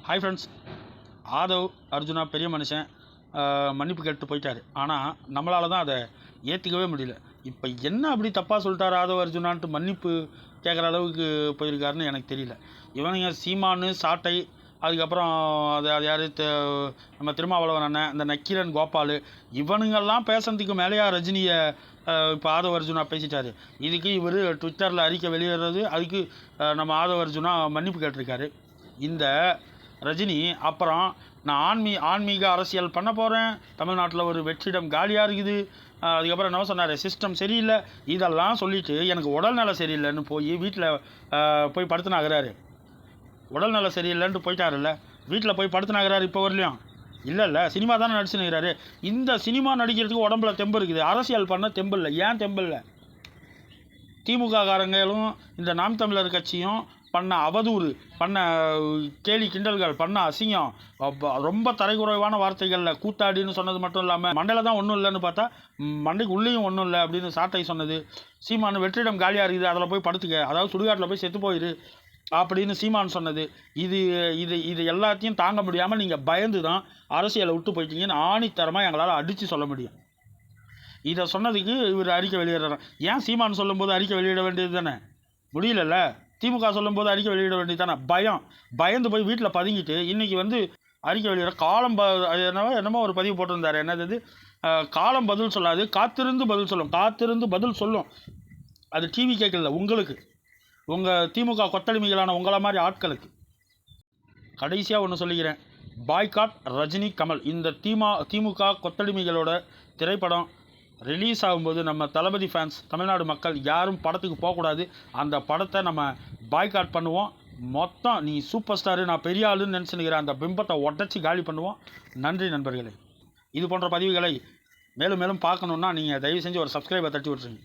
Hi friends. Aadhav Arjuna பெரிய மனுஷன் மன்னிப்பு கேட்டு போயிட்டார். ஆனால் நம்மளால் தான் அதை ஏற்றுக்கவே முடியல. இப்போ என்ன அப்படி தப்பாக சொல்லிட்டார் ஆதவ் அர்ஜுனான்ட்டு மன்னிப்பு கேட்குற அளவுக்கு போயிருக்காருன்னு எனக்கு தெரியல. இவனுங்க சீமானு சாட்டை, அதுக்கப்புறம் அது அது யார் நம்ம திருமாவளவன் அண்ணன், இந்த நக்கீரன் கோபால், இவனுங்கெல்லாம் பேசுறதுக்கு மேலேயா ரஜினியை இப்போ ஆதவ் அர்ஜுனா பேசிட்டார். இதுக்கு இவர் ட்விட்டரில் அறிக்கை வெளியிடுறது, அதுக்கு நம்ம ஆதவ் அர்ஜுனா மன்னிப்பு கேட்டிருக்காரு. இந்த ரஜினி அப்புறம் நான் ஆன்மீக அரசியல் பண்ண போகிறேன், தமிழ்நாட்டில் ஒரு வெற்றிடம் காலியாக இருக்குது, அதுக்கப்புறம் என்ன சொன்னார், சிஸ்டம் சரியில்லை, இதெல்லாம் சொல்லிவிட்டு எனக்கு உடல்நல சரியில்லைன்னு போய் வீட்டில் போய் படுத்துனாகிறாரு. உடல்நல சரியில்லைன்ட்டு போயிட்டாருல்ல, வீட்டில் போய் படுத்துனாகிறாரு. இப்போ வரலையும் இல்லை சினிமா தானே நடிச்சுனுக்கிறாரு. இந்த சினிமா நடிக்கிறதுக்கு உடம்புல தெம்பு இருக்குது, அரசியல் பண்ண தெம்பு இல்லை. ஏன் தெம்பு இல்லை? திமுக காரங்களும் இந்த நாம் தமிழர் கட்சியும் பண்ண அவதூறு, பண்ண கேலி கிண்டல்கள், பண்ண அசிங்கம், ரொம்ப தரைக்குறைவான வார்த்தைகளில் கூத்தாடின்னு சொன்னது மட்டும் இல்லாமல் மண்டையில் தான் ஒன்றும் இல்லைன்னு பார்த்தா மண்டைக்கு உள்ளேயும் ஒன்றும் இல்லை அப்படின்னு சாட்டை சொன்னது. சீமான் வெற்றிடம் காலியாக இருக்குது, அதில் போய் படுத்துக்க, அதாவது சுடுகாட்டில் போய் செத்து போயிரு அப்படின்னு சீமான் சொன்னது. இது இது இது எல்லாத்தையும் தாங்க முடியாமல் நீங்கள் பயந்து தான் அரசியலை விட்டு போயிட்டீங்கன்னு ஆணித்தரமாக எங்களால் அடித்து சொல்ல முடியும். இதை சொன்னதுக்கு இவர் அறிக்கை வெளியிடுறார். ஏன் சீமான் சொல்லும்போது அறிக்கை வெளியிட வேண்டியது தானே? முடியலல்ல. திமுக சொல்லும்போது அறிக்கை வெளியிட வேண்டியது தானே? பயந்து போய் வீட்டில் பதுங்கிட்டு இன்றைக்கி அறிக்கை வெளியிட என்னமோ ஒரு பதிவு போட்டிருந்தார். என்னது, காலம் பதில் சொல்லாது, காத்திருந்து பதில் சொல்லும். காத்திருந்து பதில் சொல்லும். அது டிவி கேட்கல, உங்களுக்கு, உங்கள் திமுக கொத்தடிமைகளான உங்களை மாதிரி ஆட்களுக்கு. கடைசியாக ஒன்று சொல்லிக்கிறேன், பாய்காட் ரஜினி கமல். இந்த திமுக கொத்தடிமைகளோட திரைப்படம் ரிலீஸ் ஆகும்போது நம்ம தளபதி ஃபேன்ஸ், தமிழ்நாடு மக்கள் யாரும் படத்துக்கு போகக்கூடாது. அந்த படத்தை நம்ம பாய்காட் பண்ணுவோம். மொத்தம் நீ சூப்பர் ஸ்டாரு, நான் பெரிய ஆளுன்னு நினச்சினுக்கிற அந்த பிம்பத்தை உடச்சி காலி பண்ணுவோம். நன்றி நண்பர்களே. இது போன்ற பதிவுகளை மேலும் மேலும் பார்க்கணுன்னா நீங்கள் தயவு செஞ்சு ஒரு சப்ஸ்கிரைபை தட்டி விட்டுருங்க.